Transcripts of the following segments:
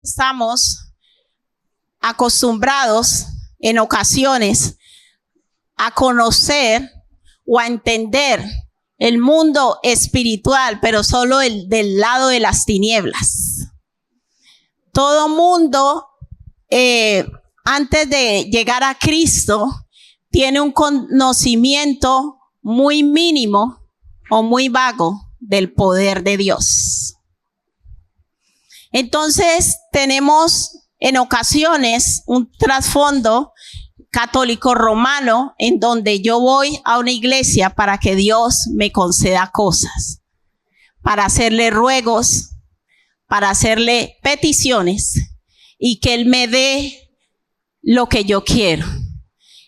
Estamos acostumbrados en ocasiones a conocer o a entender el mundo espiritual, pero solo del lado de las tinieblas. Todo mundo, antes de llegar a Cristo, tiene un conocimiento muy mínimo o muy vago del poder de Dios. Entonces, tenemos en ocasiones un trasfondo católico romano en donde yo voy a una iglesia para que Dios me conceda cosas, para hacerle ruegos, para hacerle peticiones y que Él me dé lo que yo quiero.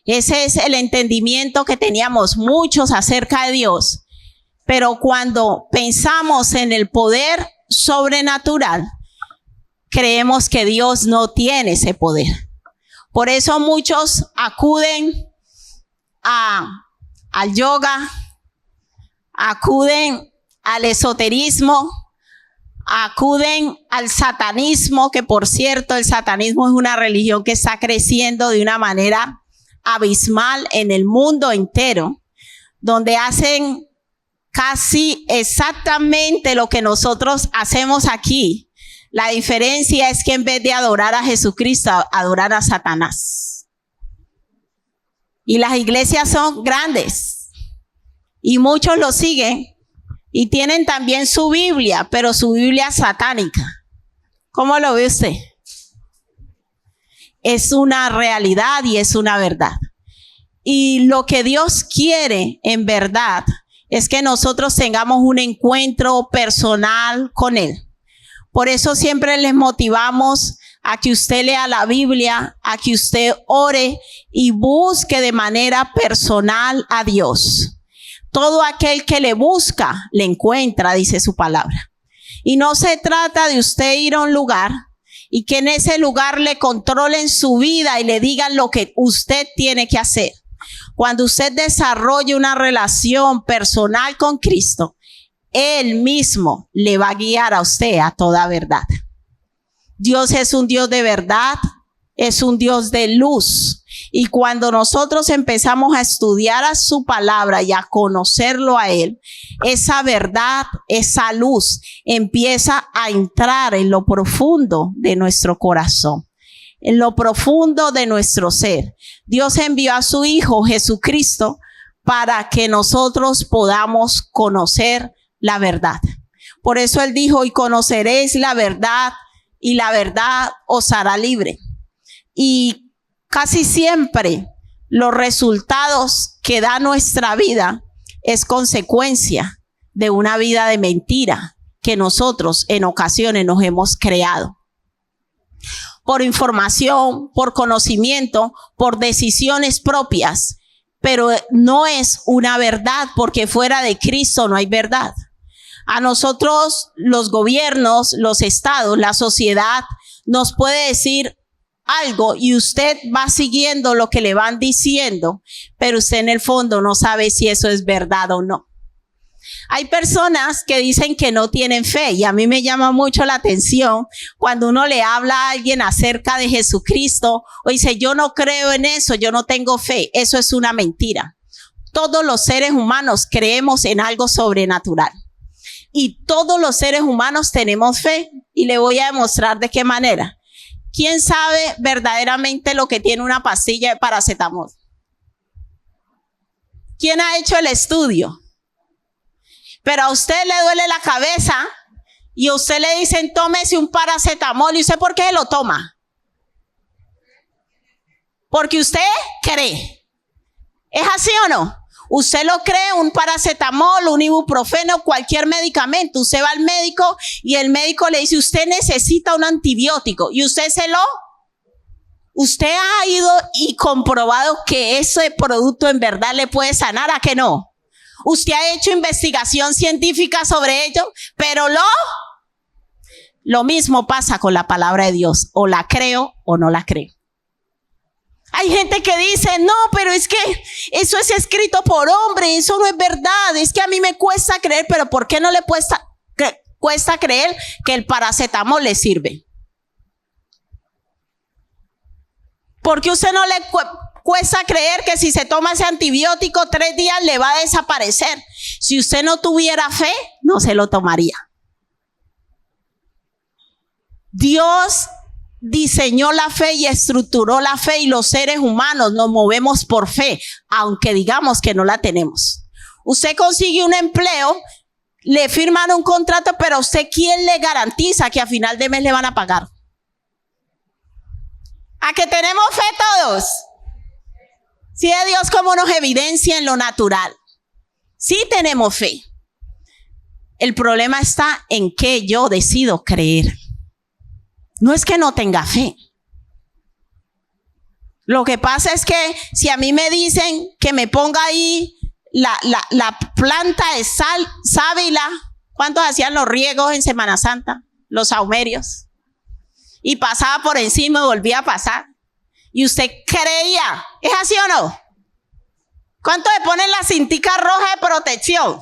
Ese es el entendimiento que teníamos muchos acerca de Dios, pero cuando pensamos en el poder sobrenatural, creemos que Dios no tiene ese poder. Por eso muchos acuden al yoga, acuden al esoterismo, acuden al satanismo, que por cierto el satanismo es una religión que está creciendo de una manera abismal en el mundo entero, donde hacen casi exactamente lo que nosotros hacemos aquí. La diferencia es que en vez de adorar a Jesucristo, adoran a Satanás. Y las iglesias son grandes y muchos lo siguen y tienen también su Biblia, pero su Biblia satánica. ¿Cómo lo ve usted? Es una realidad y es una verdad. Y lo que Dios quiere en verdad es que nosotros tengamos un encuentro personal con Él. Por eso siempre les motivamos a que usted lea la Biblia, a que usted ore y busque de manera personal a Dios. Todo aquel que le busca, le encuentra, dice su palabra. Y no se trata de usted ir a un lugar y que en ese lugar le controlen su vida y le digan lo que usted tiene que hacer. Cuando usted desarrolle una relación personal con Cristo, Él mismo le va a guiar a usted a toda verdad. Dios es un Dios de verdad, es un Dios de luz. Y cuando nosotros empezamos a estudiar a su palabra y a conocerlo a Él, esa verdad, esa luz empieza a entrar en lo profundo de nuestro corazón, en lo profundo de nuestro ser. Dios envió a su Hijo Jesucristo para que nosotros podamos conocer la verdad. Por eso Él dijo, y conoceréis la verdad, y la verdad os hará libre. Y casi siempre los resultados que da nuestra vida es consecuencia de una vida de mentira que nosotros en ocasiones nos hemos creado. Por información, por conocimiento, por decisiones propias, pero no es una verdad, porque fuera de Cristo no hay verdad. A nosotros, los gobiernos, los estados, la sociedad nos puede decir algo y usted va siguiendo lo que le van diciendo, pero usted en el fondo no sabe si eso es verdad o no. Hay personas que dicen que no tienen fe y a mí me llama mucho la atención cuando uno le habla a alguien acerca de Jesucristo o dice, yo no creo en eso, yo no tengo fe. Eso es una mentira. Todos los seres humanos creemos en algo sobrenatural. Y todos los seres humanos tenemos fe y le voy a demostrar de qué manera. ¿Quién sabe verdaderamente lo que tiene una pastilla de paracetamol? ¿Quién ha hecho el estudio? Pero a usted le duele la cabeza y a usted le dicen tómese un paracetamol. ¿Y usted por qué lo toma? Porque usted cree. ¿Es así o no? Usted lo cree, un paracetamol, un ibuprofeno, cualquier medicamento. Usted va al médico y el médico le dice, usted necesita un antibiótico. Y usted usted ha ido y comprobado que ese producto en verdad le puede sanar, ¿a que no? Usted ha hecho investigación científica sobre ello, pero lo mismo pasa con la palabra de Dios. O la creo o no la creo. Hay gente que dice, no, pero es que eso es escrito por hombre, eso no es verdad, es que a mí me cuesta creer, pero ¿por qué no le cuesta creer que el paracetamol le sirve? ¿Por qué a usted no le cuesta creer que si se toma ese antibiótico 3 días le va a desaparecer? Si usted no tuviera fe, no se lo tomaría. Dios diseñó la fe y estructuró la fe, y los seres humanos nos movemos por fe, aunque digamos que no la tenemos. Usted consigue un empleo, le firman un contrato, pero a usted, ¿quién le garantiza que a final de mes le van a pagar? ¿A que tenemos fe todos? Sí, de Dios como nos evidencia en lo natural. Sí tenemos fe. El problema está en que yo decido creer. No es que no tenga fe. Lo que pasa es que si a mí me dicen que me ponga ahí la planta de sábila, ¿cuántos hacían los riegos en Semana Santa? Los saumerios. Y pasaba por encima y volvía a pasar. Y usted creía. ¿Es así o no? ¿Cuánto le ponen la cintica roja de protección?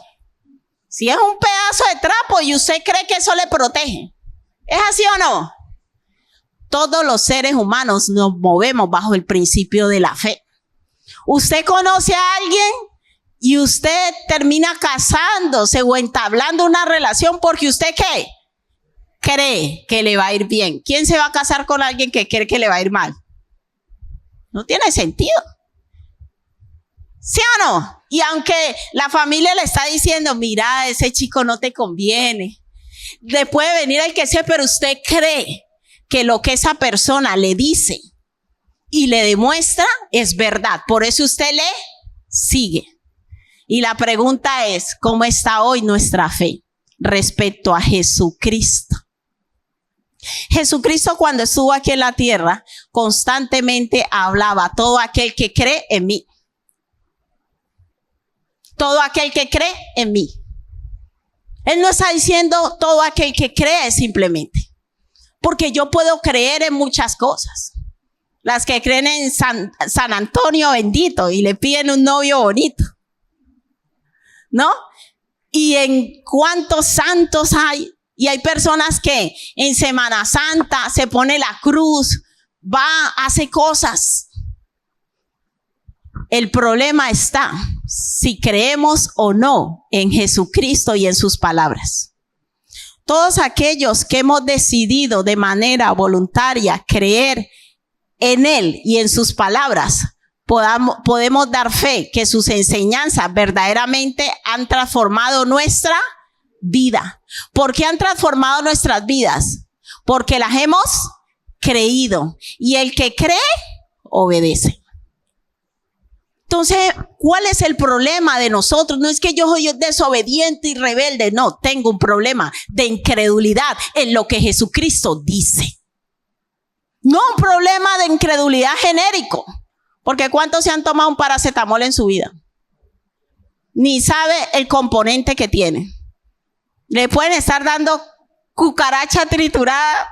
Si es un pedazo de trapo y usted cree que eso le protege. ¿Es así o no? Todos los seres humanos nos movemos bajo el principio de la fe. Usted conoce a alguien y usted termina casándose o entablando una relación porque usted ¿qué? Cree que le va a ir bien. ¿Quién se va a casar con alguien que cree que le va a ir mal? No tiene sentido. ¿Sí o no? Y aunque la familia le está diciendo, mira, ese chico no te conviene, le puede venir el que sea, pero usted cree que lo que esa persona le dice y le demuestra es verdad. Por eso usted le sigue. Y la pregunta es, ¿cómo está hoy nuestra fe respecto a Jesucristo? Jesucristo, cuando estuvo aquí en la tierra, constantemente hablaba: todo aquel que cree en mí. Todo aquel que cree en mí. Él no está diciendo todo aquel que cree simplemente. Porque yo puedo creer en muchas cosas. Las que creen en San Antonio bendito y le piden un novio bonito, ¿no? Y en cuántos santos hay. Y hay personas que en Semana Santa se pone la cruz, va, hace cosas. El problema está si creemos o no en Jesucristo y en sus palabras. Todos aquellos que hemos decidido de manera voluntaria creer en Él y en sus palabras, podemos dar fe que sus enseñanzas verdaderamente han transformado nuestra vida. ¿Por qué han transformado nuestras vidas? Porque las hemos creído. Y el que cree, obedece. Entonces, ¿cuál es el problema de nosotros? No es que yo soy desobediente y rebelde. No, tengo un problema de incredulidad en lo que Jesucristo dice. No un problema de incredulidad genérico. Porque ¿cuántos se han tomado un paracetamol en su vida? Ni sabe el componente que tiene. Le pueden estar dando cucaracha triturada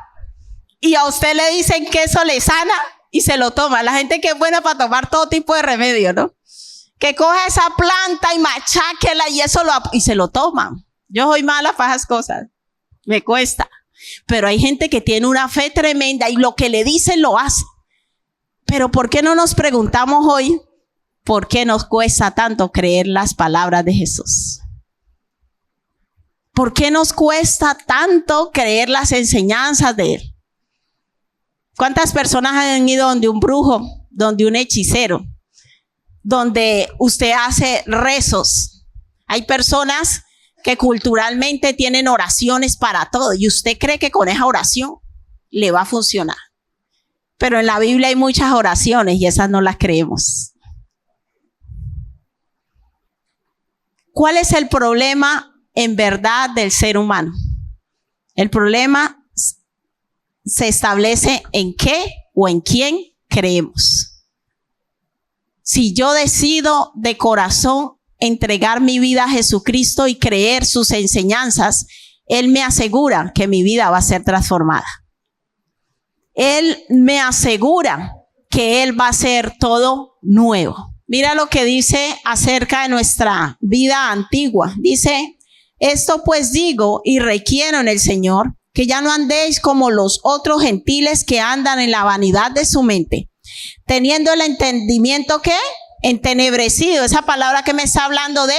y a usted le dicen que eso le sana y se lo toma. La gente que es buena para tomar todo tipo de remedio, ¿no? Que coja esa planta y macháquela y eso y se lo toman. Yo soy mala para esas cosas. Me cuesta. Pero hay gente que tiene una fe tremenda y lo que le dicen lo hace. Pero ¿por qué no nos preguntamos hoy por qué nos cuesta tanto creer las palabras de Jesús? ¿Por qué nos cuesta tanto creer las enseñanzas de Él? ¿Cuántas personas han ido donde un brujo, donde un hechicero, donde usted hace rezos? Hay personas que culturalmente tienen oraciones para todo y usted cree que con esa oración le va a funcionar. Pero en la Biblia hay muchas oraciones y esas no las creemos. ¿Cuál es el problema en verdad del ser humano? El problema se establece en qué o en quién creemos. Si yo decido de corazón entregar mi vida a Jesucristo y creer sus enseñanzas, Él me asegura que mi vida va a ser transformada. Él me asegura que Él va a hacer todo nuevo. Mira lo que dice acerca de nuestra vida antigua. Dice: esto pues digo y requiero en el Señor, que ya no andéis como los otros gentiles que andan en la vanidad de su mente, Teniendo el entendimiento, ¿qué? Entenebrecido. Esa palabra que me está hablando de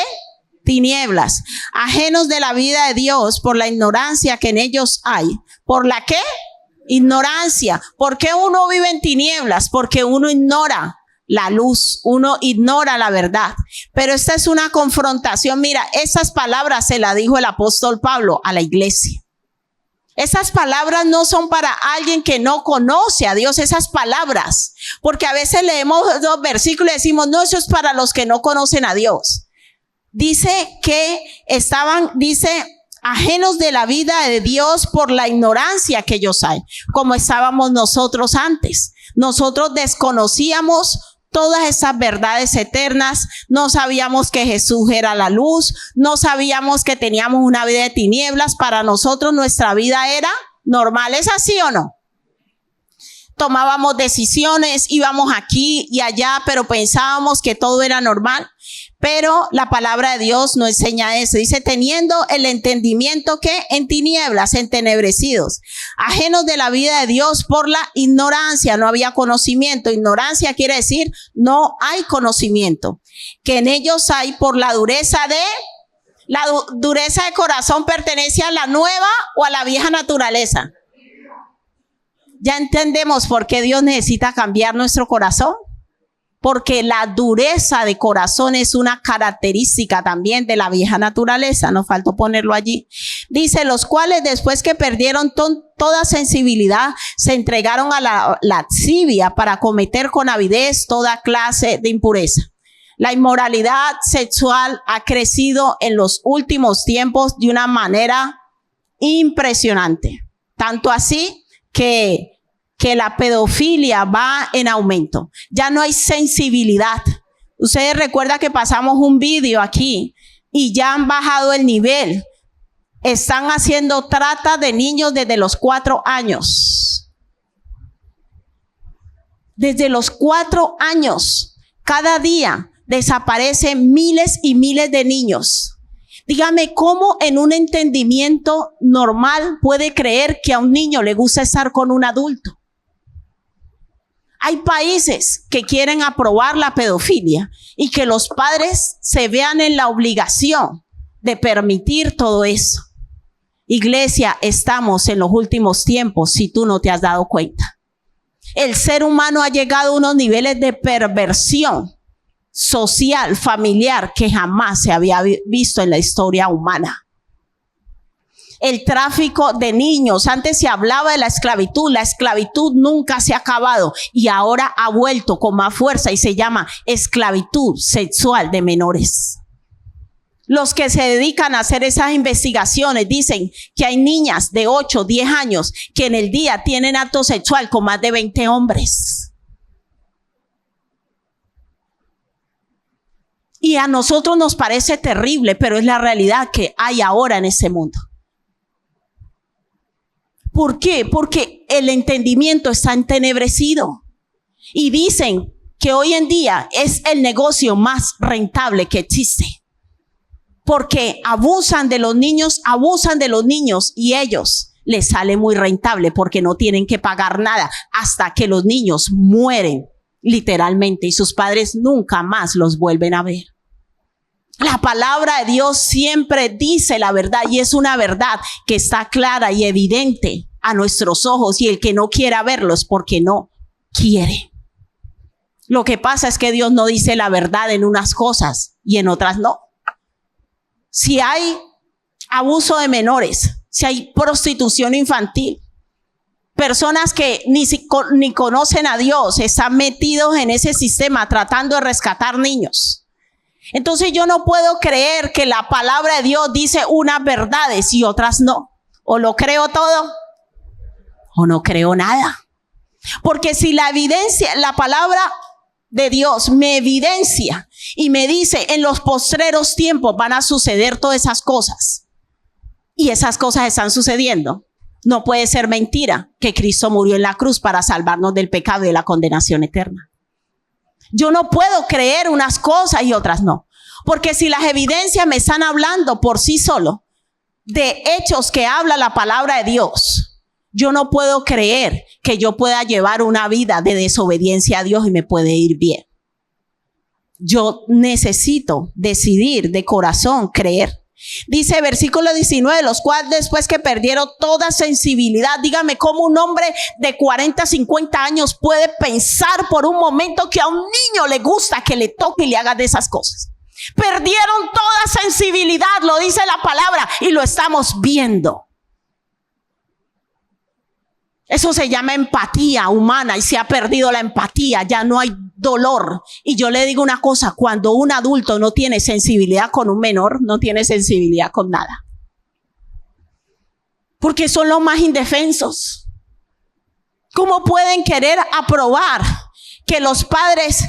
tinieblas. Ajenos de la vida de Dios por la ignorancia que en ellos hay. ¿Por la qué? Ignorancia. ¿Por qué uno vive en tinieblas? Porque uno ignora la luz, uno ignora la verdad. Pero esta es una confrontación. Mira, esas palabras se las dijo el apóstol Pablo a la iglesia. Esas palabras no son para alguien que no conoce a Dios, esas palabras. Porque a veces leemos los versículos y decimos, no, eso es para los que no conocen a Dios. Dice que dice, ajenos de la vida de Dios por la ignorancia que ellos hay, como estábamos nosotros antes. Nosotros desconocíamos todas esas verdades eternas, no sabíamos que Jesús era la luz, no sabíamos que teníamos una vida de tinieblas. Para nosotros nuestra vida era normal. ¿Es así o no? Tomábamos decisiones, íbamos aquí y allá, pero pensábamos que todo era normal. Pero la palabra de Dios no enseña eso. Dice, teniendo el entendimiento que en tinieblas, entenebrecidos, ajenos de la vida de Dios por la ignorancia. No había conocimiento. Ignorancia quiere decir no hay conocimiento. Que en ellos hay por la dureza de corazón. ¿Pertenece a la nueva o a la vieja naturaleza? Ya entendemos por qué Dios necesita cambiar nuestro corazón. Porque la dureza de corazón es una característica también de la vieja naturaleza. Nos faltó ponerlo allí. Dice, los cuales después que perdieron toda sensibilidad, se entregaron a la lascivia para cometer con avidez toda clase de impureza. La inmoralidad sexual ha crecido en los últimos tiempos de una manera impresionante. Tanto así que la pedofilia va en aumento. Ya no hay sensibilidad. Ustedes recuerdan que pasamos un video aquí y ya han bajado el nivel. Están haciendo trata de niños desde los 4 años. Desde los 4 años, cada día desaparecen miles y miles de niños. Dígame, ¿cómo en un entendimiento normal puede creer que a un niño le gusta estar con un adulto? Hay países que quieren aprobar la pedofilia y que los padres se vean en la obligación de permitir todo eso. Iglesia, estamos en los últimos tiempos, si tú no te has dado cuenta. El ser humano ha llegado a unos niveles de perversión social, familiar, que jamás se había visto en la historia humana. El tráfico de niños, antes se hablaba de la esclavitud nunca se ha acabado y ahora ha vuelto con más fuerza y se llama esclavitud sexual de menores. Los que se dedican a hacer esas investigaciones dicen que hay niñas de 8, 10 años que en el día tienen acto sexual con más de 20 hombres. Y a nosotros nos parece terrible, pero es la realidad que hay ahora en ese mundo. ¿Por qué? Porque el entendimiento está entenebrecido. Y dicen que hoy en día es el negocio más rentable que existe. Porque abusan de los niños y ellos les sale muy rentable porque no tienen que pagar nada hasta que los niños mueren literalmente y sus padres nunca más los vuelven a ver. La palabra de Dios siempre dice la verdad y es una verdad que está clara y evidente a nuestros ojos y el que no quiera verlo es porque no quiere. Lo que pasa es que Dios no dice la verdad en unas cosas y en otras no. Si hay abuso de menores, si hay prostitución infantil, personas que ni conocen a Dios están metidos en ese sistema tratando de rescatar niños. Entonces yo no puedo creer que la palabra de Dios dice unas verdades y otras no. O lo creo todo o no creo nada. Porque si la palabra de Dios me evidencia y me dice en los postreros tiempos van a suceder todas esas cosas y esas cosas están sucediendo, no puede ser mentira que Cristo murió en la cruz para salvarnos del pecado y de la condenación eterna. Yo no puedo creer unas cosas y otras no. Porque si las evidencias me están hablando por sí solo de hechos que habla la palabra de Dios, Yo no puedo creer que yo pueda llevar una vida de desobediencia a Dios y me puede ir bien. Yo necesito decidir de corazón creer. Dice versículo 19, los cuales después que perdieron toda sensibilidad, dígame cómo un hombre de 40, 50 años puede pensar por un momento que a un niño le gusta que le toque y le haga de esas cosas. Perdieron toda sensibilidad, lo dice la palabra y lo estamos viendo. Eso se llama empatía humana y se ha perdido la empatía, ya no hay dolor. Y yo le digo una cosa, cuando un adulto no tiene sensibilidad con un menor, no tiene sensibilidad con nada. Porque son los más indefensos. ¿Cómo pueden querer aprobar que los padres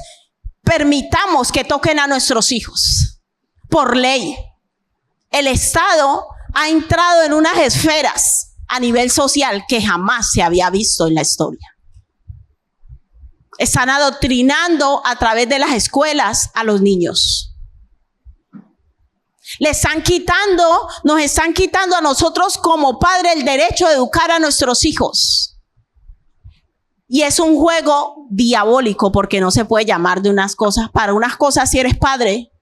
permitamos que toquen a nuestros hijos? Por ley. El Estado ha entrado en unas esferas a nivel social que jamás se había visto en la historia. Están adoctrinando a través de las escuelas a los niños. Nos están quitando a nosotros como padres el derecho de educar a nuestros hijos. Y es un juego diabólico porque no se puede llamar de unas cosas. Para unas cosas si eres padre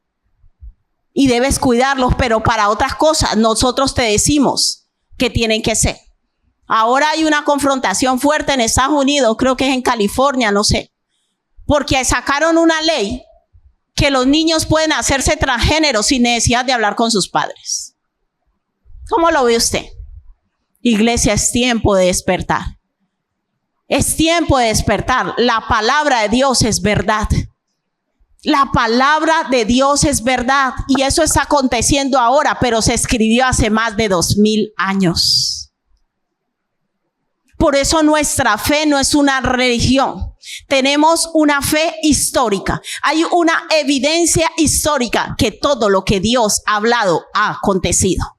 y debes cuidarlos, pero para otras cosas nosotros te decimos que tienen que ser. Ahora hay una confrontación fuerte en Estados Unidos, creo que es en California, no sé, porque sacaron una ley que los niños pueden hacerse transgénero sin necesidad de hablar con sus padres. ¿Cómo lo ve usted? Iglesia, es tiempo de despertar. Es tiempo de despertar. La palabra de Dios es verdad. La palabra de Dios es verdad y eso está aconteciendo ahora, pero se escribió hace más de 2000 años. Por eso nuestra fe no es una religión. Tenemos una fe histórica. Hay una evidencia histórica que todo lo que Dios ha hablado ha acontecido.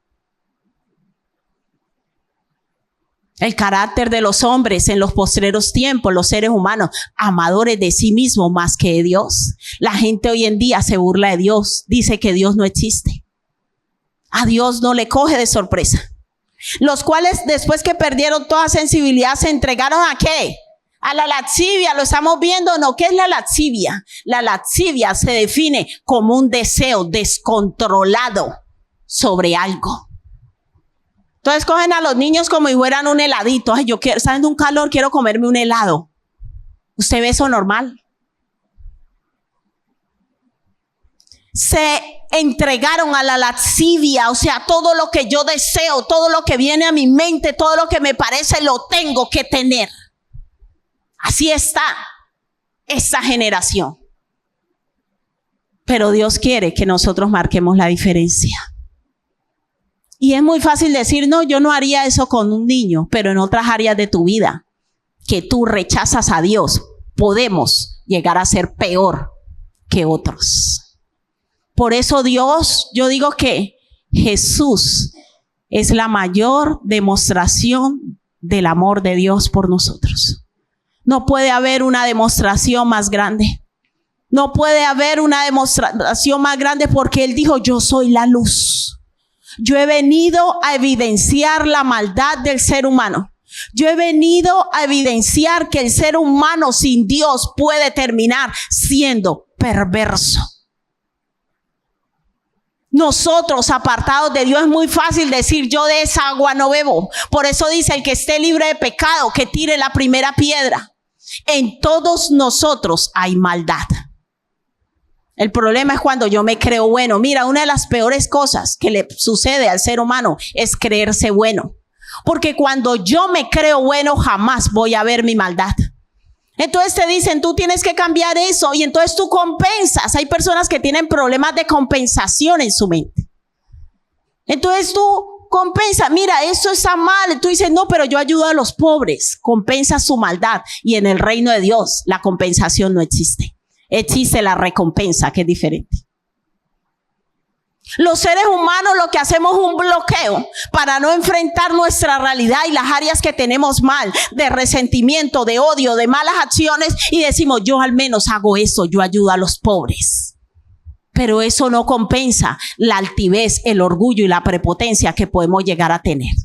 El carácter de los hombres en los postreros tiempos, los seres humanos, amadores de sí mismos más que de Dios. La gente hoy en día se burla de Dios, dice que Dios no existe. A Dios no le coge de sorpresa. Los cuales después que perdieron toda sensibilidad se entregaron ¿a qué? A la lascivia. ¿Lo estamos viendo o no? ¿Qué es la lascivia? La lascivia se define como un deseo descontrolado sobre algo. Entonces cogen a los niños como si fueran un heladito. Ay, yo quiero, está haciendo un calor, quiero comerme un helado. ¿Usted ve eso normal? Se entregaron a la lascivia, o sea, todo lo que yo deseo, todo lo que viene a mi mente, todo lo que me parece, lo tengo que tener. Así está esta generación. Pero Dios quiere que nosotros marquemos la diferencia. Y es muy fácil decir, no, yo no haría eso con un niño, pero en otras áreas de tu vida que tú rechazas a Dios, podemos llegar a ser peor que otros. Por eso Dios, yo digo que Jesús es la mayor demostración del amor de Dios por nosotros. No puede haber una demostración más grande. No puede haber una demostración más grande porque Él dijo, yo soy la luz. Yo he venido a evidenciar la maldad del ser humano. Yo he venido a evidenciar que el ser humano sin Dios puede terminar siendo perverso. Nosotros apartados de Dios es muy fácil decir yo de esa agua no bebo. Por eso dice el que esté libre de pecado que tire la primera piedra. En todos nosotros hay maldad. El problema es cuando yo me creo bueno. Mira, una de las peores cosas que le sucede al ser humano es creerse bueno. Porque cuando yo me creo bueno, jamás voy a ver mi maldad. Entonces te dicen, tú tienes que cambiar eso. Y entonces tú compensas. Hay personas que tienen problemas de compensación en su mente. Entonces tú compensas. Mira, eso está mal. Y tú dices, no, pero yo ayudo a los pobres. Compensas su maldad. Y en el reino de Dios, la compensación no existe. Existe la recompensa, que es diferente. Los seres humanos lo que hacemos es un bloqueo para no enfrentar nuestra realidad y las áreas que tenemos mal, de resentimiento, de odio, de malas acciones, y decimos, yo al menos hago eso, yo ayudo a los pobres. Pero eso no compensa la altivez, el orgullo y la prepotencia que podemos llegar a tener.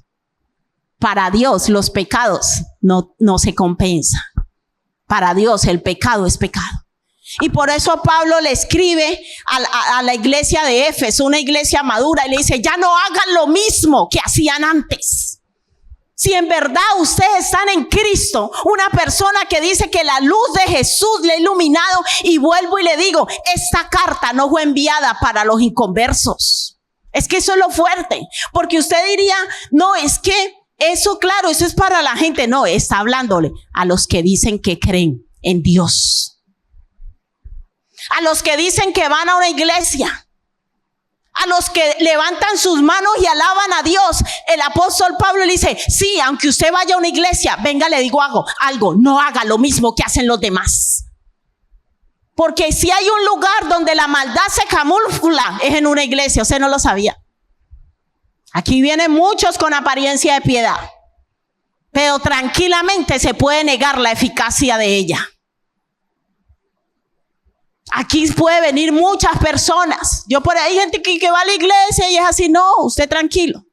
Para Dios los pecados no se compensan. Para Dios el pecado es pecado. Y por eso Pablo le escribe a la iglesia de Éfeso, una iglesia madura, y le dice, ya no hagan lo mismo que hacían antes. Si en verdad ustedes están en Cristo, una persona que dice que la luz de Jesús le ha iluminado, y vuelvo y le digo, esta carta no fue enviada para los inconversos. Es que eso es lo fuerte, porque usted diría, no, es que eso, claro, eso es para la gente. No, está hablándole a los que dicen que creen en Dios, a los que dicen que van a una iglesia, a los que levantan sus manos y alaban a Dios. El apóstol Pablo le dice, sí, aunque usted vaya a una iglesia, venga, le digo algo, no haga lo mismo que hacen los demás. Porque si hay un lugar donde la maldad se camufla, es en una iglesia. Usted no lo sabía. Aquí vienen muchos con apariencia de piedad, pero tranquilamente se puede negar la eficacia de ella. Aquí puede venir muchas personas. Yo por ahí hay gente que va a la iglesia y es así. No, usted tranquilo.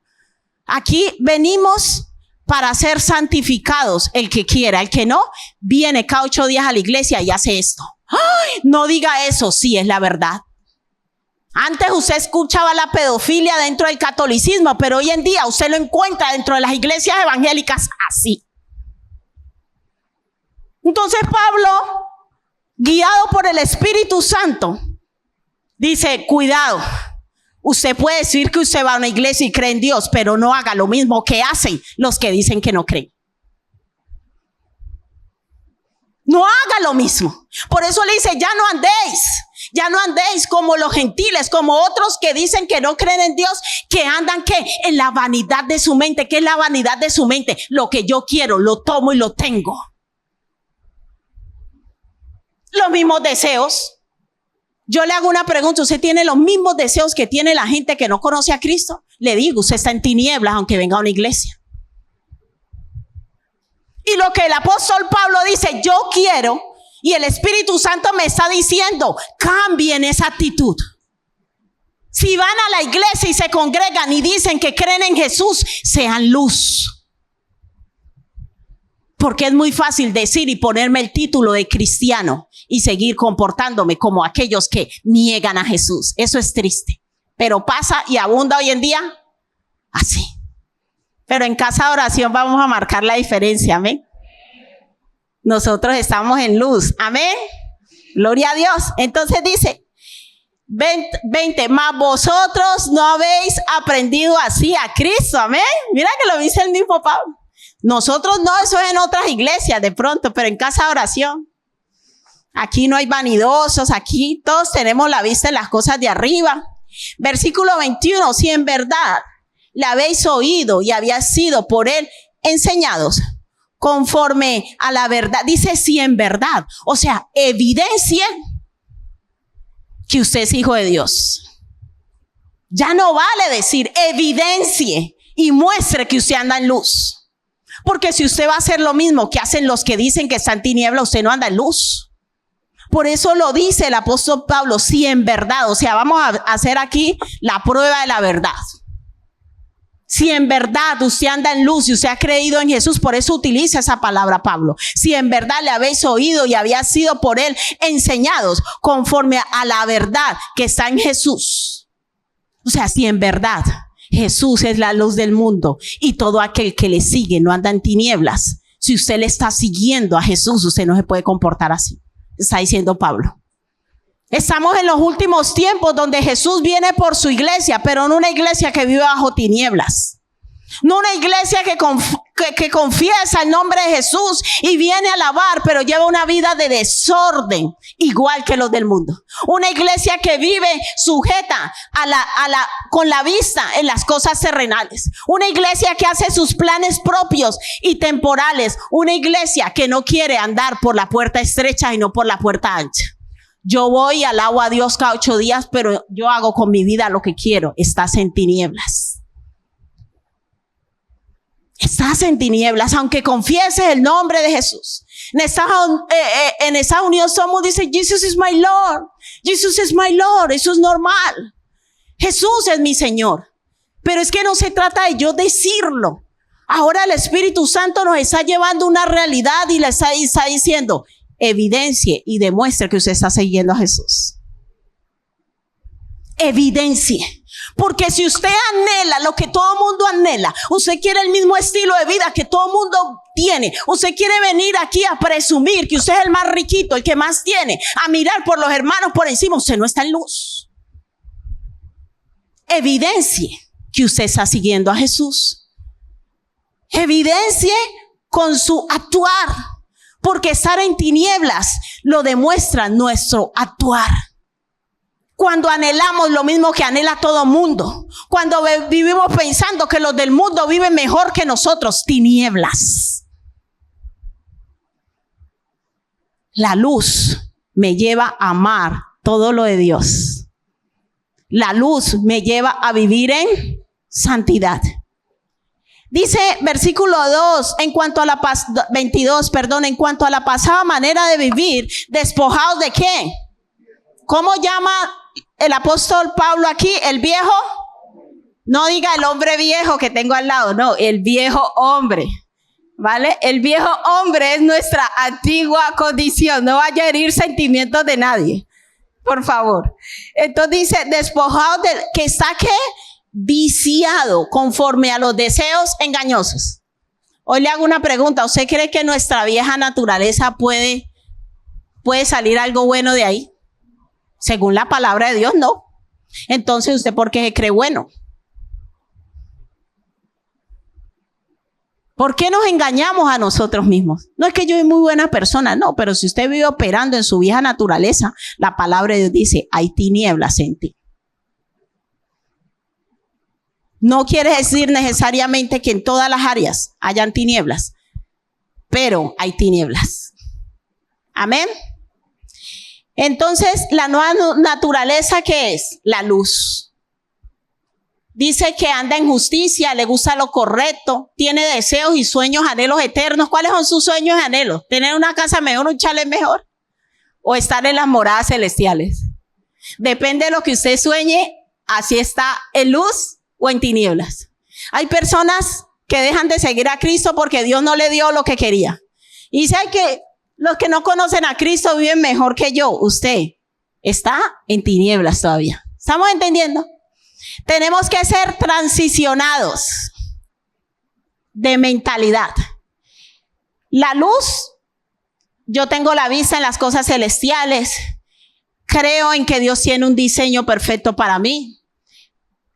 Aquí venimos para ser santificados. El que quiera, el que no, viene cada 8 días a la iglesia y hace esto. ¡Ay! No diga eso, sí es la verdad. Antes usted escuchaba la pedofilia dentro del catolicismo, pero hoy en día usted lo encuentra dentro de las iglesias evangélicas así. Entonces Pablo, guiado por el Espíritu Santo, dice, cuidado, usted puede decir que usted va a una iglesia y cree en Dios, pero no haga lo mismo que hacen los que dicen que no creen. No haga lo mismo. Por eso le dice, ya no andéis como los gentiles, como otros que dicen que no creen en Dios, que andan ¿qué? En la vanidad de su mente. ¿Qué es la vanidad de su mente? Lo que yo quiero, lo tomo y lo tengo. Los mismos deseos. Yo le hago una pregunta, ¿usted tiene los mismos deseos que tiene la gente que no conoce a Cristo? Le digo, usted está en tinieblas aunque venga a una iglesia. Y lo que el apóstol Pablo dice, yo quiero, y el Espíritu Santo me está diciendo, cambien esa actitud. Si van a la iglesia y se congregan y dicen que creen en Jesús, sean luz. Porque es muy fácil decir y ponerme el título de cristiano y seguir comportándome como aquellos que niegan a Jesús. Eso es triste, pero pasa y abunda hoy en día así. Pero en casa de oración vamos a marcar la diferencia, amén. Nosotros estamos en luz, amén. Gloria a Dios. Entonces dice 20, mas vosotros no habéis aprendido así a Cristo, amén. Mira que lo dice el mismo Pablo. Nosotros no, eso es en otras iglesias de pronto, pero en casa de oración. Aquí no hay vanidosos, aquí todos tenemos la vista en las cosas de arriba. Versículo 21, si en verdad le habéis oído y habíais sido por él enseñados conforme a la verdad. Dice si en verdad, o sea, evidencia que usted es hijo de Dios. Ya no vale decir evidencie y muestre que usted anda en luz. Porque si usted va a hacer lo mismo que hacen los que dicen que está en tiniebla, usted no anda en luz. Por eso lo dice el apóstol Pablo, si en verdad, o sea, vamos a hacer aquí la prueba de la verdad. Si en verdad usted anda en luz y usted ha creído en Jesús, por eso utiliza esa palabra Pablo. Si en verdad le habéis oído y había sido por él enseñados conforme a la verdad que está en Jesús. O sea, si en verdad Jesús es la luz del mundo y todo aquel que le sigue no anda en tinieblas. Si usted le está siguiendo a Jesús, usted no se puede comportar así. Está diciendo Pablo. Estamos en los últimos tiempos donde Jesús viene por su iglesia, pero no una iglesia que vive bajo tinieblas. No una iglesia que confiesa el nombre de Jesús y viene a alabar, pero lleva una vida de desorden, igual que los del mundo. Una iglesia que vive sujeta con la vista en las cosas terrenales. Una iglesia que hace sus planes propios y temporales. Una iglesia que no quiere andar por la puerta estrecha y no por la puerta ancha. Yo voy, alabo a Dios cada 8 días, pero yo hago con mi vida lo que quiero. Estás en tinieblas. Estás en tinieblas, aunque confieses el nombre de Jesús. En esa unión somos, dice, Jesus is my Lord. Jesus is my Lord. Eso es normal. Jesús es mi Señor. Pero es que no se trata de yo decirlo. Ahora el Espíritu Santo nos está llevando una realidad y le está diciendo, evidencie y demuestre que usted está siguiendo a Jesús. Evidencie. Porque si usted anhela lo que todo mundo anhela, usted quiere el mismo estilo de vida que todo mundo tiene, usted quiere venir aquí a presumir que usted es el más riquito, el que más tiene, a mirar por los hermanos por encima, usted no está en luz. Evidencie que usted está siguiendo a Jesús. Evidencie con su actuar, porque estar en tinieblas lo demuestra nuestro actuar. Cuando anhelamos lo mismo que anhela todo mundo, cuando vivimos pensando que los del mundo viven mejor que nosotros, tinieblas. La luz me lleva a amar todo lo de Dios. La luz me lleva a vivir en santidad. Dice versículo 2, en cuanto a la 22, perdón, en cuanto a la pasada manera de vivir, despojados de ¿qué? ¿Cómo llama el apóstol Pablo aquí? ¿El viejo? No diga el hombre viejo que tengo al lado, no, el viejo hombre, ¿vale? El viejo hombre es nuestra antigua condición, no vaya a herir sentimientos de nadie, por favor. Entonces dice, despojados de, que está ¿qué? Viciado conforme a los deseos engañosos. Hoy le hago una pregunta, ¿usted cree que nuestra vieja naturaleza puede salir algo bueno de ahí? Según la palabra de Dios, no. Entonces, ¿usted por qué se cree bueno? ¿Por qué nos engañamos a nosotros mismos? No es que yo soy muy buena persona, no, pero si usted vive operando en su vieja naturaleza, la palabra de Dios dice, hay tinieblas en ti. No quiere decir necesariamente que en todas las áreas hayan tinieblas, pero hay tinieblas. Amén. Entonces, la nueva naturaleza, ¿qué es? La luz. Dice que anda en justicia, le gusta lo correcto, tiene deseos y sueños, anhelos eternos. ¿Cuáles son sus sueños y anhelos? ¿Tener una casa mejor, un chalet mejor? ¿O estar en las moradas celestiales? Depende de lo que usted sueñe, así está en luz o en tinieblas. Hay personas que dejan de seguir a Cristo porque Dios no le dio lo que quería. Y dice que los que no conocen a Cristo viven mejor que yo. Usted está en tinieblas todavía. ¿Estamos entendiendo? Tenemos que ser transicionados de mentalidad. La luz, yo tengo la vista en las cosas celestiales. Creo en que Dios tiene un diseño perfecto para mí.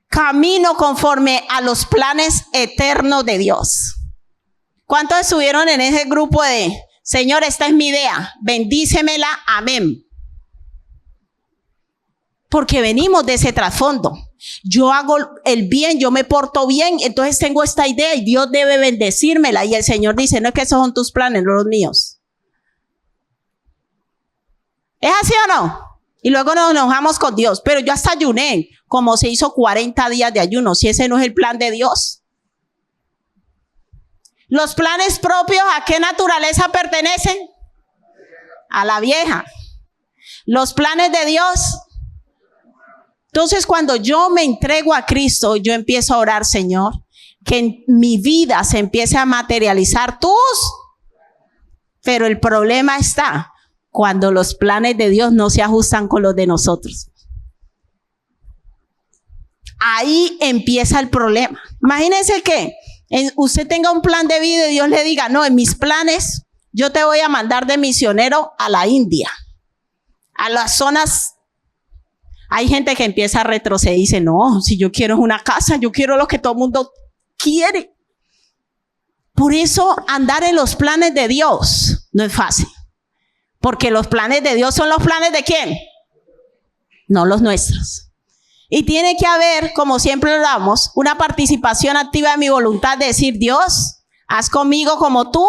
Camino conforme a los planes eternos de Dios. ¿Cuántos estuvieron en ese grupo de Señor, esta es mi idea, bendícemela, amén? Porque venimos de ese trasfondo. Yo hago el bien, yo me porto bien, entonces tengo esta idea y Dios debe bendecírmela. Y el Señor dice, no es que esos son tus planes, no los míos. ¿Es así o no? Y luego nos enojamos con Dios. Pero yo hasta ayuné, como se hizo 40 días de ayuno, si ese no es el plan de Dios. Los planes propios, ¿a qué naturaleza pertenecen? A la vieja. Los planes de Dios. Entonces, cuando yo me entrego a Cristo, yo empiezo a orar, Señor, que en mi vida se empiece a materializar tus. Pero el problema está cuando los planes de Dios no se ajustan con los de nosotros. Ahí empieza el problema. Imagínense que usted tenga un plan de vida y Dios le diga, no, en mis planes yo te voy a mandar de misionero a la India, a las zonas. Hay gente que empieza a retroceder y dice, no, si yo quiero una casa, yo quiero lo que todo el mundo quiere. Por eso andar en los planes de Dios no es fácil, porque los planes de Dios son los planes de ¿quién? No los nuestros. Y tiene que haber, como siempre lo damos, una participación activa de mi voluntad de decir, Dios, haz conmigo como tú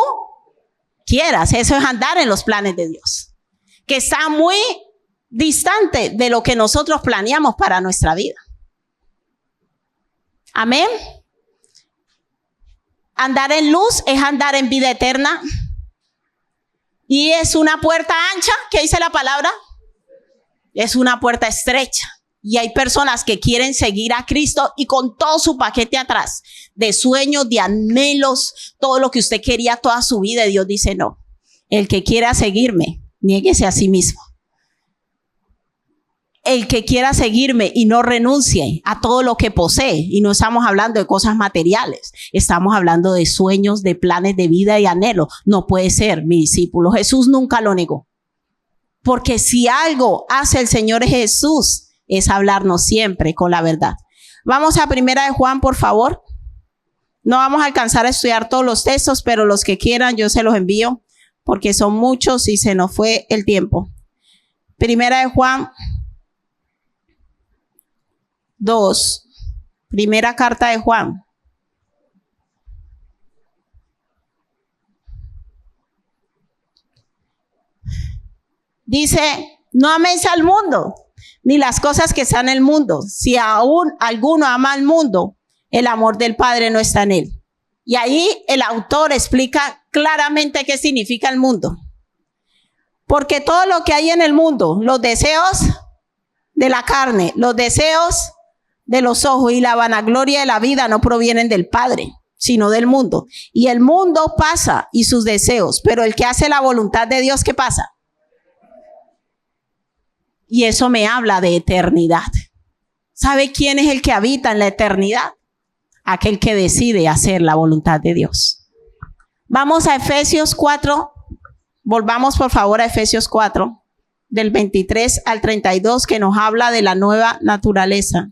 quieras. Eso es andar en los planes de Dios, que está muy distante de lo que nosotros planeamos para nuestra vida. Amén. Andar en luz es andar en vida eterna. Y es una puerta ancha, ¿qué dice la palabra? Es una puerta estrecha. Y hay personas que quieren seguir a Cristo y con todo su paquete atrás de sueños, de anhelos, todo lo que usted quería toda su vida. Y Dios dice, no, el que quiera seguirme, niéguese a sí mismo. El que quiera seguirme y no renuncie a todo lo que posee. Y no estamos hablando de cosas materiales. Estamos hablando de sueños, de planes de vida y anhelo. No puede ser mi discípulo. Jesús nunca lo negó. Porque si algo hace el Señor Jesús es hablarnos siempre con la verdad. Vamos a 1 de Juan, por favor. No vamos a alcanzar a estudiar todos los textos, pero los que quieran yo se los envío porque son muchos y se nos fue el tiempo. 1 de Juan 2, primera carta de Juan. Dice, no améis al mundo, ni las cosas que están en el mundo. Si aún alguno ama al mundo, el amor del Padre no está en él. Y ahí el autor explica claramente qué significa el mundo. Porque todo lo que hay en el mundo, los deseos de la carne, los deseos de los ojos y la vanagloria de la vida no provienen del Padre, sino del mundo. Y el mundo pasa y sus deseos, pero el que hace la voluntad de Dios, ¿qué pasa? Y eso me habla de eternidad. ¿Sabe quién es el que habita en la eternidad? Aquel que decide hacer la voluntad de Dios. Vamos a Efesios 4. Volvamos por favor a Efesios 4, del 23 al 32, que nos habla de la nueva naturaleza.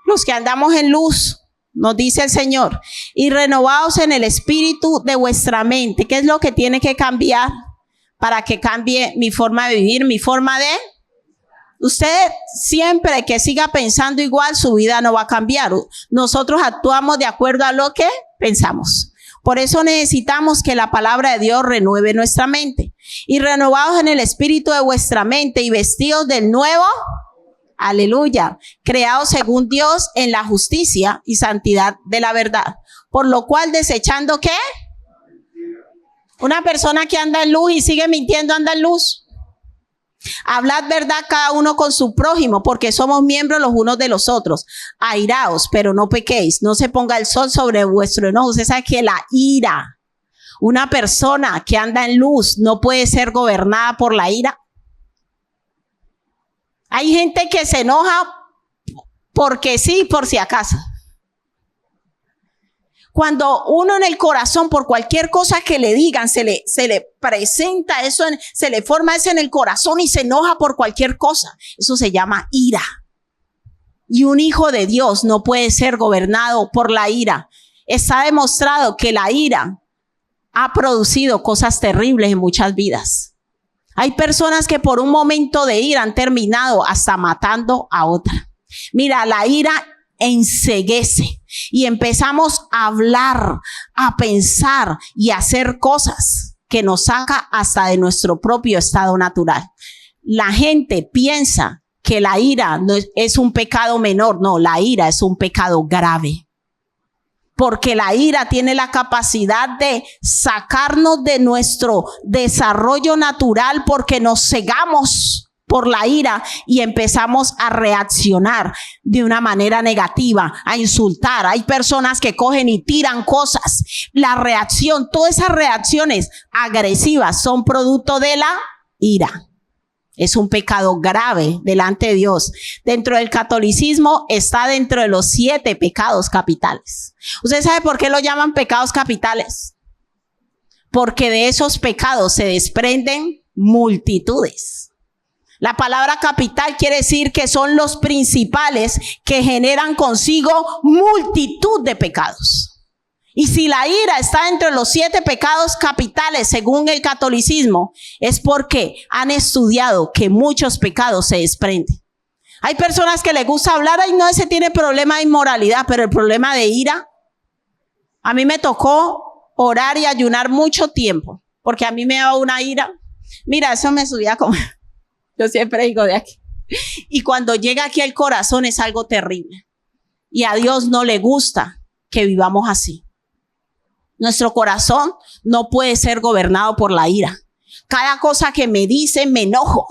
Los que andamos en luz, nos dice el Señor, y renovados en el espíritu de vuestra mente. ¿Qué es lo que tiene que cambiar para que cambie mi forma de vivir, mi forma de? Usted siempre que siga pensando igual, su vida no va a cambiar. Nosotros actuamos de acuerdo a lo que pensamos. Por eso necesitamos que la palabra de Dios renueve nuestra mente. Y renovados en el espíritu de vuestra mente y vestidos del nuevo, aleluya, creados según Dios en la justicia y santidad de la verdad. Por lo cual, desechando ¿qué? Una persona que anda en luz y sigue mintiendo anda en luz. Hablad verdad cada uno con su prójimo, porque somos miembros los unos de los otros. Airaos, pero no pequéis. No se ponga el sol sobre vuestro enojo. Usted sabe que la ira, una persona que anda en luz no puede ser gobernada por la ira. Hay gente que se enoja porque sí, por si acaso. Cuando uno en el corazón, por cualquier cosa que le digan, se le presenta eso, se le forma eso en el corazón y se enoja por cualquier cosa. Eso se llama ira. Y un hijo de Dios no puede ser gobernado por la ira. Está demostrado que la ira ha producido cosas terribles en muchas vidas. Hay personas que por un momento de ira han terminado hasta matando a otra. Mira, la ira enceguece y empezamos a hablar, a pensar y a hacer cosas que nos saca hasta de nuestro propio estado natural. La gente piensa que la ira no es un pecado menor. No, la ira es un pecado grave. Porque la ira tiene la capacidad de sacarnos de nuestro desarrollo natural, porque nos cegamos por la ira y empezamos a reaccionar de una manera negativa, a insultar. Hay personas que cogen y tiran cosas. La reacción, todas esas reacciones agresivas son producto de la ira. Es un pecado grave delante de Dios. Dentro del catolicismo está dentro de los 7 pecados capitales. ¿Usted sabe por qué lo llaman pecados capitales? Porque de esos pecados se desprenden multitudes. La palabra capital quiere decir que son los principales que generan consigo multitud de pecados. Y si la ira está entre los 7 pecados capitales según el catolicismo, es porque han estudiado que muchos pecados se desprenden. Hay personas que les gusta hablar, ay no, ese tiene problema de inmoralidad, pero el problema de ira, a mí me tocó orar y ayunar mucho tiempo, porque a mí me daba una ira. Mira, eso me subía como, yo siempre digo de aquí. Y cuando llega aquí al corazón es algo terrible. Y a Dios no le gusta que vivamos así. Nuestro corazón no puede ser gobernado por la ira. Cada cosa que me dicen me enojo.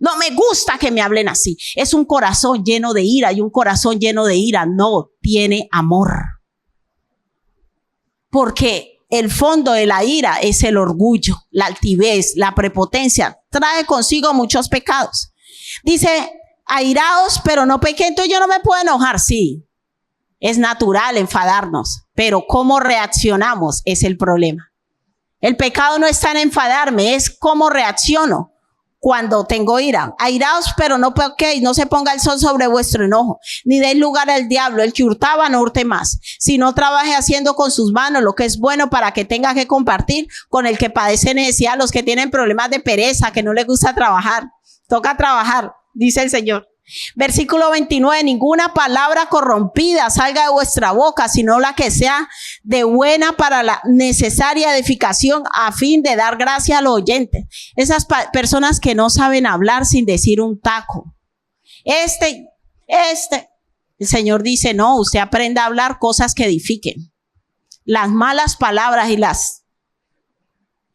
No me gusta que me hablen así. Es un corazón lleno de ira, y un corazón lleno de ira no tiene amor. Porque el fondo de la ira es el orgullo, la altivez, la prepotencia. Trae consigo muchos pecados. Dice, airaos, pero no pequen. Entonces yo no me puedo enojar. Sí, es natural enfadarnos, pero cómo reaccionamos es el problema. El pecado no está en enfadarme, es cómo reacciono cuando tengo ira. Airaos, pero no pequéis, no se ponga el sol sobre vuestro enojo, ni deis lugar al diablo. El que hurtaba no hurte más, sino trabaje haciendo con sus manos lo que es bueno, para que tenga que compartir con el que padece necesidad. Los que tienen problemas de pereza, que no les gusta trabajar, toca trabajar, dice el Señor. Versículo 29, ninguna palabra corrompida salga de vuestra boca, sino la que sea de buena para la necesaria edificación, a fin de dar gracia a los oyentes. Esas personas que no saben hablar sin decir un taco. El Señor dice, no, usted aprenda a hablar cosas que edifiquen. Las malas palabras y las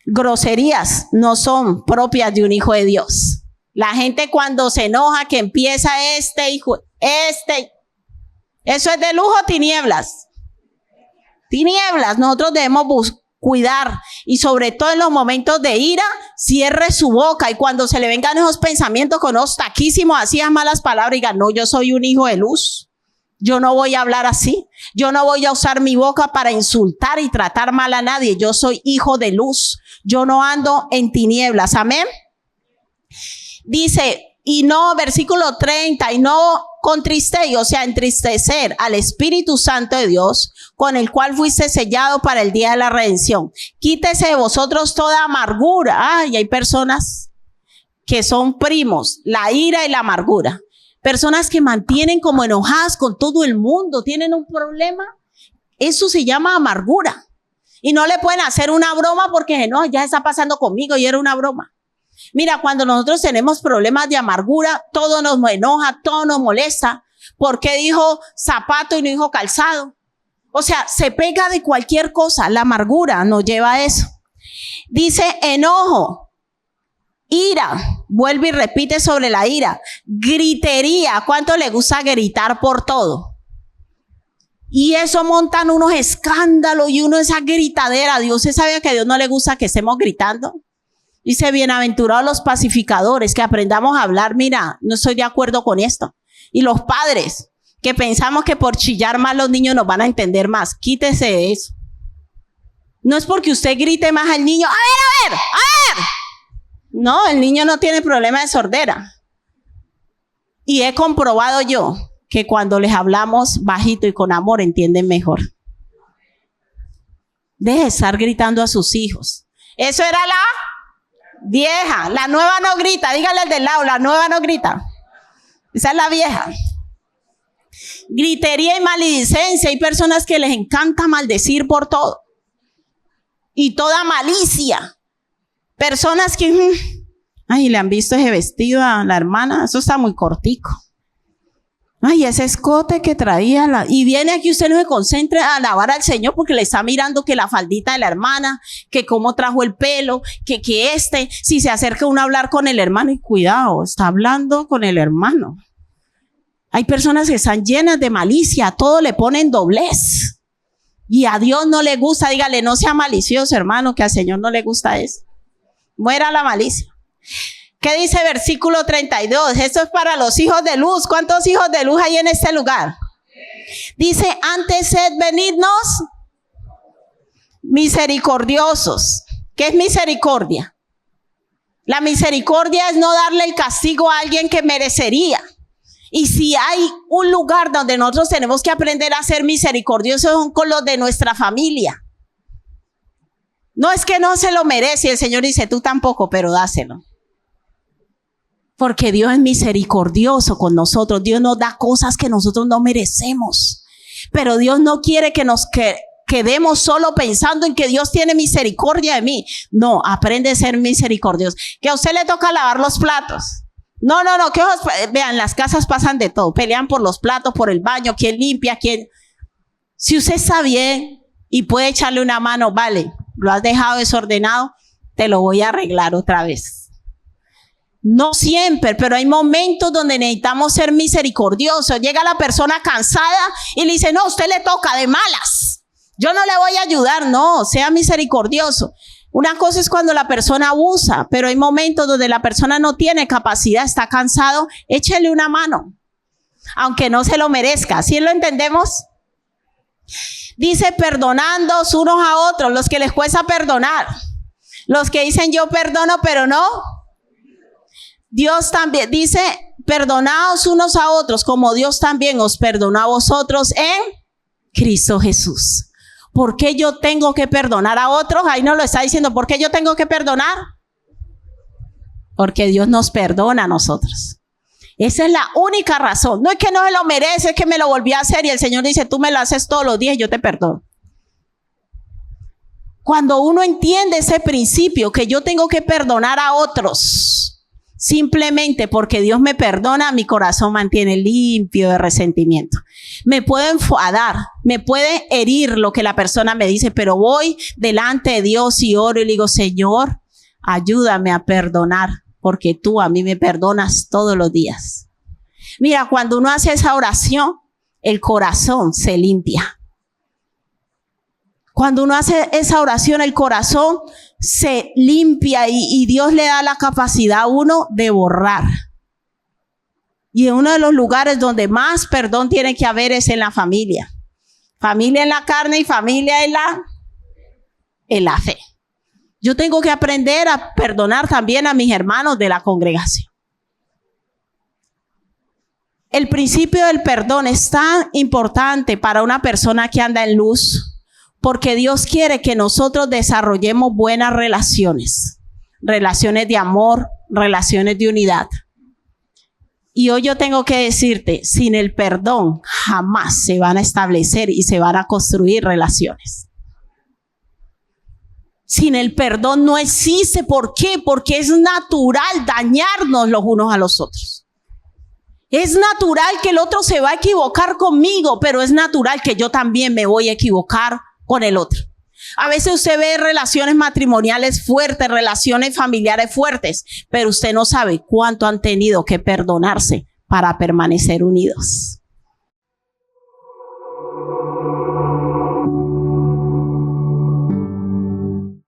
groserías no son propias de un hijo de Dios. La gente cuando se enoja que empieza eso es de lujo, tinieblas. Tinieblas, nosotros debemos cuidar, y sobre todo en los momentos de ira, cierre su boca, y cuando se le vengan esos pensamientos con los taquísimos, así a malas palabras, diga, no, yo soy un hijo de luz. Yo no voy a hablar así. Yo no voy a usar mi boca para insultar y tratar mal a nadie. Yo soy hijo de luz. Yo no ando en tinieblas. Amén. Dice, y no, versículo 30, y no contristéis, o sea, entristecer al Espíritu Santo de Dios, con el cual fuiste sellado para el día de la redención. Quítese de vosotros toda amargura. Ay, hay personas que son primos, la ira y la amargura. Personas que mantienen como enojadas con todo el mundo, tienen un problema. Eso se llama amargura. Y no le pueden hacer una broma porque no, ya está pasando conmigo y era una broma. Mira, cuando nosotros tenemos problemas de amargura, todo nos enoja, todo nos molesta. ¿Por qué dijo zapato y no dijo calzado? O sea, se pega de cualquier cosa. La amargura nos lleva a eso. Dice enojo, ira, vuelve y repite sobre la ira. Gritería, ¿cuánto le gusta gritar por todo? Y eso montan unos escándalos y esa gritadera. Dios se sabe que a Dios no le gusta que estemos gritando. Dice, bienaventurados los pacificadores, que aprendamos a hablar, mira, no estoy de acuerdo con esto. Y los padres, que pensamos que por chillar más los niños nos van a entender más. Quítese de eso. No es porque usted grite más al niño, a ver. No, el niño no tiene problema de sordera. Y he comprobado yo que cuando les hablamos bajito y con amor entienden mejor. Deje de estar gritando a sus hijos. Eso era la vieja. La nueva no grita. Dígale al del lado, la nueva no grita. Esa es la vieja. Gritería y maledicencia. Hay personas que les encanta maldecir por todo. Y toda malicia. Personas que, ay, le han visto ese vestido a la hermana. Eso está muy cortico. Ay, ese escote que traía. Y viene aquí, usted no se concentre a alabar al Señor porque le está mirando que la faldita de la hermana, que cómo trajo el pelo, que si se acerca uno a hablar con el hermano, y cuidado, está hablando con el hermano. Hay personas que están llenas de malicia, a todo le ponen doblez. Y a Dios no le gusta, dígale, no sea malicioso, hermano, que al Señor no le gusta eso. Muera la malicia. ¿Qué dice versículo 32? Esto es para los hijos de luz. ¿Cuántos hijos de luz hay en este lugar? Dice, antes sed benignos, misericordiosos. ¿Qué es misericordia? La misericordia es no darle el castigo a alguien que merecería. Y si hay un lugar donde nosotros tenemos que aprender a ser misericordiosos, son con los de nuestra familia. No es que no se lo merece, y el Señor dice, tú tampoco, pero dáselo. Porque Dios es misericordioso con nosotros. Dios nos da cosas que nosotros no merecemos. Pero Dios no quiere que nos quedemos solo pensando en que Dios tiene misericordia de mí. No, aprende a ser misericordioso. Que a usted le toca lavar los platos. No. Vean, las casas pasan de todo. Pelean por los platos, por el baño, quién limpia, quién. Si usted está bien y puede echarle una mano, vale, lo has dejado desordenado, te lo voy a arreglar otra vez. No siempre, pero hay momentos donde necesitamos ser misericordiosos. Llega la persona cansada y le dice, no, usted le toca de malas. Yo no le voy a ayudar. No, sea misericordioso. Una cosa es cuando la persona abusa, pero hay momentos donde la persona no tiene capacidad, está cansado, échele una mano, aunque no se lo merezca. ¿Sí lo entendemos? Dice, perdonándoos unos a otros, los que les cuesta perdonar. Los que dicen, yo perdono, pero no. Dios también dice, perdonaos unos a otros, como Dios también os perdonó a vosotros en Cristo Jesús. ¿Por qué yo tengo que perdonar a otros? Ahí nos lo está diciendo. ¿Por qué yo tengo que perdonar? Porque Dios nos perdona a nosotros. Esa es la única razón. No es que no se lo merece, es que me lo volví a hacer y el Señor dice, tú me lo haces todos los días y yo te perdono. Cuando uno entiende ese principio, que yo tengo que perdonar a otros, simplemente porque Dios me perdona, mi corazón mantiene limpio de resentimiento. Me puedo enfadar, me puede herir lo que la persona me dice, pero voy delante de Dios y oro y le digo, Señor, ayúdame a perdonar, porque tú a mí me perdonas todos los días. Mira, cuando uno hace esa oración, el corazón se limpia. Cuando uno hace esa oración, el corazón se limpia y Dios le da la capacidad a uno de borrar. Y en uno de los lugares donde más perdón tiene que haber es en la familia. Familia en la carne y familia en la fe. Yo tengo que aprender a perdonar también a mis hermanos de la congregación. El principio del perdón es tan importante para una persona que anda en luz, porque Dios quiere que nosotros desarrollemos buenas relaciones. Relaciones de amor, relaciones de unidad. Y hoy yo tengo que decirte, sin el perdón jamás se van a establecer y se van a construir relaciones. Sin el perdón no existe. ¿Por qué? Porque es natural dañarnos los unos a los otros. Es natural que el otro se va a equivocar conmigo, pero es natural que yo también me voy a equivocar con el otro. A veces usted ve relaciones matrimoniales fuertes, relaciones familiares fuertes, pero usted no sabe cuánto han tenido que perdonarse para permanecer unidos.